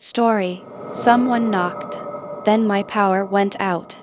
Story. Someone knocked. Then my power went out.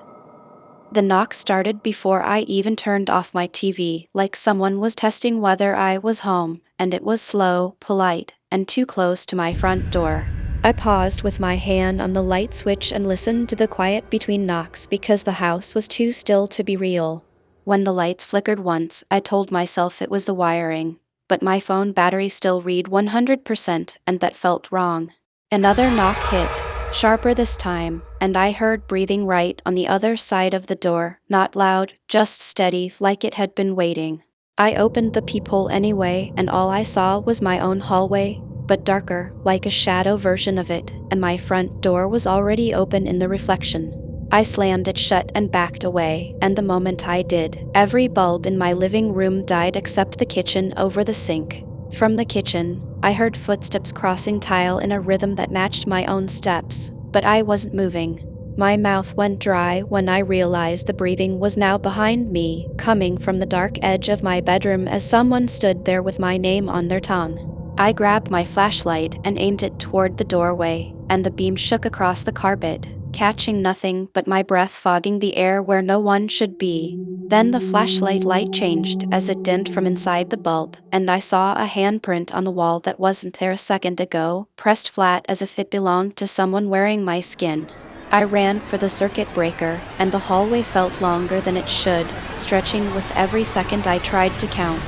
The knock started before I even turned off my TV, like someone was testing whether I was home, and it was slow, polite, and too close to my front door. I paused with my hand on the light switch and listened to the quiet between knocks because the house was too still to be real. When the lights flickered once, I told myself it was the wiring, but my phone battery still read 100%, and that felt wrong. Another knock hit, sharper this time, and I heard breathing right on the other side of the door, not loud, just steady, like it had been waiting. I opened the peephole anyway, and all I saw was my own hallway, but darker, like a shadow version of it, and my front door was already open in the reflection. I slammed it shut and backed away, and the moment I did, every bulb in my living room died except the kitchen over the sink. From the kitchen, I heard footsteps crossing tile in a rhythm that matched my own steps, but I wasn't moving. My mouth went dry when I realized the breathing was now behind me, coming from the dark edge of my bedroom as someone stood there with my name on their tongue. I grabbed my flashlight and aimed it toward the doorway, and the beam shook across the carpet, catching nothing but my breath fogging the air where no one should be. Then the flashlight light changed as it dimmed from inside the bulb, and I saw a handprint on the wall that wasn't there a second ago, pressed flat as if it belonged to someone wearing my skin. I ran for the circuit breaker, and the hallway felt longer than it should, stretching with every second I tried to count.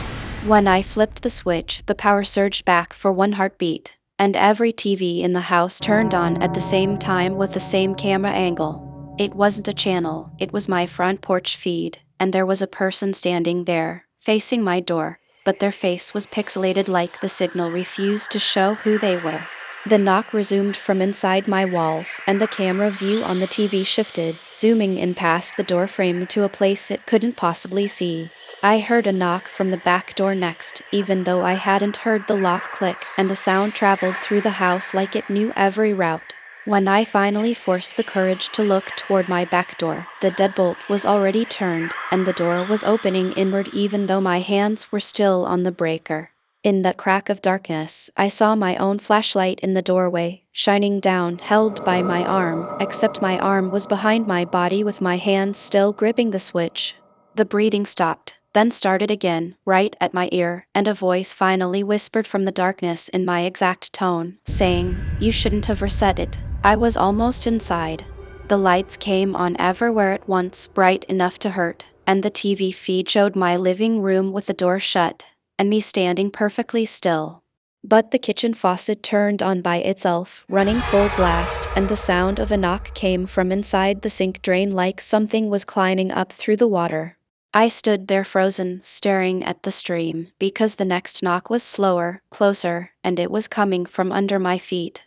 When I flipped the switch, the power surged back for one heartbeat, and every TV in the house turned on at the same time with the same camera angle. It wasn't a channel, it was my front porch feed, and there was a person standing there, facing my door, but their face was pixelated like the signal refused to show who they were. The knock resumed from inside my walls, and the camera view on the TV shifted, zooming in past the door frame to a place it couldn't possibly see. I heard a knock from the back door next, even though I hadn't heard the lock click, and the sound traveled through the house like it knew every route. When I finally forced the courage to look toward my back door, the deadbolt was already turned, and the door was opening inward even though my hands were still on the breaker. In that crack of darkness, I saw my own flashlight in the doorway, shining down, held by my arm, except my arm was behind my body with my hands still gripping the switch. The breathing stopped, then started again, right at my ear, and a voice finally whispered from the darkness in my exact tone, saying, "You shouldn't have reset it." I was almost inside. The lights came on everywhere at once, bright enough to hurt, and the TV feed showed my living room with the door shut, and me standing perfectly still. But the kitchen faucet turned on by itself, running full blast, and the sound of a knock came from inside the sink drain like something was climbing up through the water. I stood there frozen, staring at the stream, because the next knock was slower, closer, and it was coming from under my feet.